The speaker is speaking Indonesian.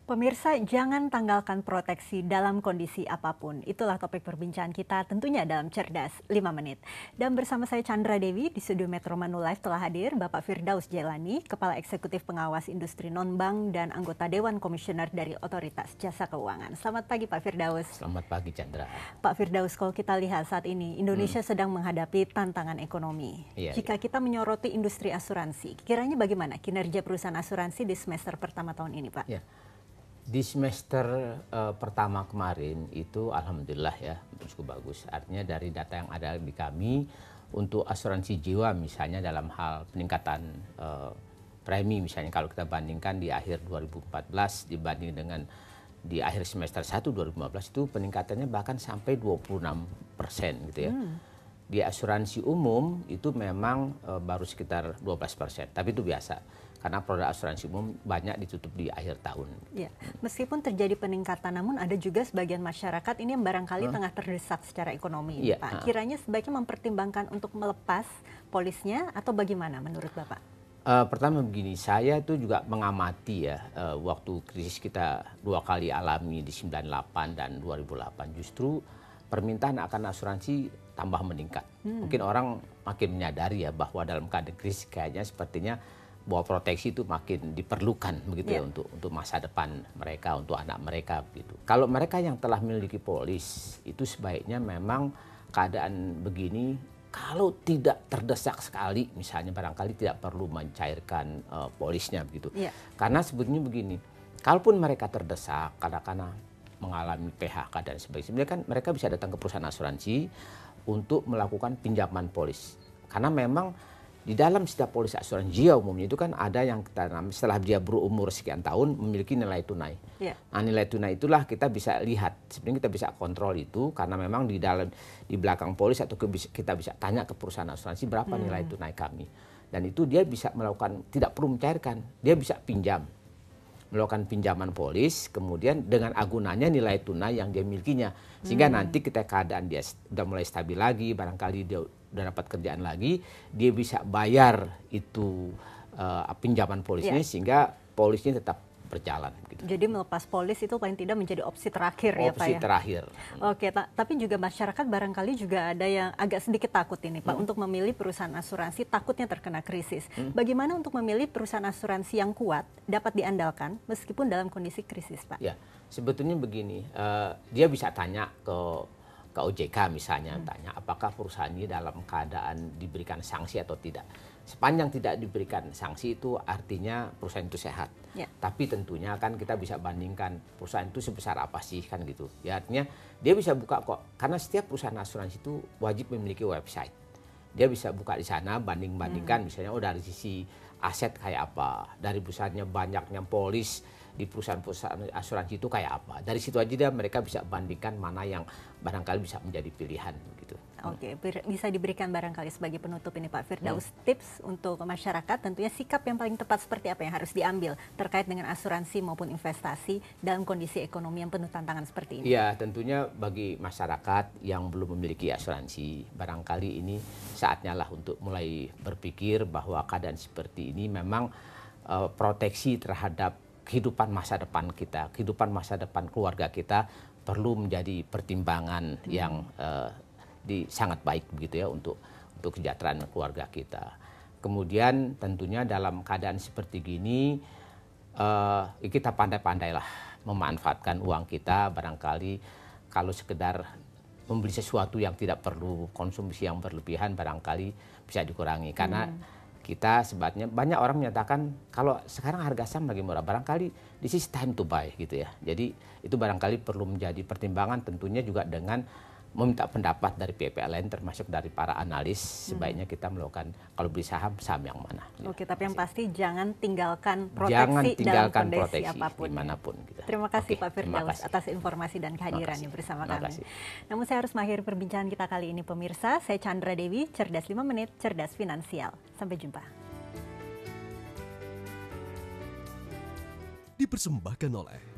Pemirsa, jangan tanggalkan proteksi dalam kondisi apapun. Itulah topik perbincangan kita tentunya dalam Cerdas 5 Menit. Dan bersama saya Chandra Dewi di studio Metro Manulife telah hadir Bapak Firdaus Jailani, Kepala Eksekutif Pengawas Industri Non-Bank dan anggota Dewan Komisioner dari Otoritas Jasa Keuangan. Selamat pagi Pak Firdaus. Selamat pagi Chandra. Pak Firdaus, kalau kita lihat saat ini Indonesia sedang menghadapi tantangan ekonomi. Jika kita menyoroti industri asuransi, kiranya bagaimana kinerja perusahaan asuransi di semester pertama tahun ini Pak? Di semester pertama kemarin itu alhamdulillah ya cukup bagus. Artinya dari data yang ada di kami untuk asuransi jiwa misalnya dalam hal peningkatan premi misalnya kalau kita bandingkan di akhir 2014 dibanding dengan di akhir semester 1 2015 itu peningkatannya bahkan sampai 26% gitu ya. Di asuransi umum itu memang baru sekitar 12%, tapi itu biasa. Karena produk asuransi umum banyak ditutup di akhir tahun. Ya, meskipun terjadi peningkatan, namun ada juga sebagian masyarakat ini yang barangkali tengah terdesak secara ekonomi, Pak. Kiranya sebaiknya mempertimbangkan untuk melepas polisnya atau bagaimana menurut Bapak? Pertama begini, saya itu juga mengamati ya waktu krisis kita dua kali alami di 98 dan 2008 justru permintaan akan asuransi tambah meningkat. Mungkin orang makin menyadari ya bahwa dalam keadaan krisis kayaknya sepertinya bahwa proteksi itu makin diperlukan begitu ya untuk masa depan mereka, untuk anak mereka begitu. Kalau mereka yang telah memiliki polis itu sebaiknya memang keadaan begini kalau tidak terdesak sekali misalnya barangkali tidak perlu mencairkan polisnya begitu. Karena sebetulnya begini, kalaupun mereka terdesak karena mengalami PHK dan sebagainya, sebenarnya kan mereka bisa datang ke perusahaan asuransi untuk melakukan pinjaman polis. Karena memang di dalam setiap polis asuransi jiwa umumnya itu kan ada yang kita setelah dia berumur sekian tahun memiliki nilai tunai. Nah, nilai tunai itulah kita bisa lihat. Sebenarnya kita bisa kontrol itu karena memang di belakang polis atau kita bisa tanya ke perusahaan asuransi berapa nilai tunai kami. Dan itu dia bisa melakukan, tidak perlu mencairkan, dia bisa pinjam. Melakukan pinjaman polis, kemudian dengan agunannya nilai tunai yang dia milikinya. Sehingga nanti kita keadaan dia sudah mulai stabil lagi, barangkali dia udah dapat kerjaan lagi, dia bisa bayar itu pinjaman polisnya sehingga polisnya tetap berjalan. Gitu. Jadi melepas polis itu paling tidak menjadi opsi terakhir ya Pak ya? Opsi terakhir. Oke, tapi juga masyarakat barangkali juga ada yang agak sedikit takut ini Pak untuk memilih perusahaan asuransi takutnya terkena krisis. Bagaimana untuk memilih perusahaan asuransi yang kuat dapat diandalkan meskipun dalam kondisi krisis Pak? Ya, sebetulnya begini, dia bisa tanya ke OJK misalnya, tanya apakah perusahaan ini dalam keadaan diberikan sanksi atau tidak. Sepanjang tidak diberikan sanksi itu artinya perusahaan itu sehat. Tapi tentunya kan kita bisa bandingkan perusahaan itu sebesar apa sih kan gitu. Ya artinya dia bisa buka kok, karena setiap perusahaan asuransi itu wajib memiliki website. Dia bisa buka di sana banding-bandingkan misalnya dari sisi aset kayak apa, dari perusahaannya banyaknya polis di perusahaan-perusahaan asuransi itu kayak apa. Dari situ aja mereka bisa bandingkan mana yang barangkali bisa menjadi pilihan gitu. Oke, bisa diberikan barangkali sebagai penutup ini Pak Firdaus tips untuk masyarakat tentunya sikap yang paling tepat seperti apa yang harus diambil terkait dengan asuransi maupun investasi dalam kondisi ekonomi yang penuh tantangan seperti ini. Iya, tentunya bagi masyarakat yang belum memiliki asuransi barangkali ini saatnya lah untuk mulai berpikir bahwa keadaan seperti ini memang proteksi terhadap kehidupan masa depan kita, kehidupan masa depan keluarga kita perlu menjadi pertimbangan yang sangat baik begitu ya untuk kesejahteraan keluarga kita. Kemudian tentunya dalam keadaan seperti gini kita pandai-pandailah memanfaatkan uang kita barangkali kalau sekedar membeli sesuatu yang tidak perlu konsumsi yang berlebihan barangkali bisa dikurangi karena kita sebabnya banyak orang menyatakan kalau sekarang harga saham lagi murah barangkali this is time to buy gitu ya. Jadi itu barangkali perlu menjadi pertimbangan tentunya juga dengan meminta pendapat dari PPLN termasuk dari para analis sebaiknya kita melakukan kalau beli saham yang mana. Oke, tapi yang pasti jangan tinggalkan proteksi dalam kondisi apapun. Dimanapun. Gitu. Terima kasih Pak Firdaus atas informasi dan kehadirannya bersama kami. Namun saya harus mengakhiri perbincangan kita kali ini pemirsa. Saya Chandra Dewi, Cerdas 5 Menit, Cerdas Finansial. Sampai jumpa. Dipersembahkan oleh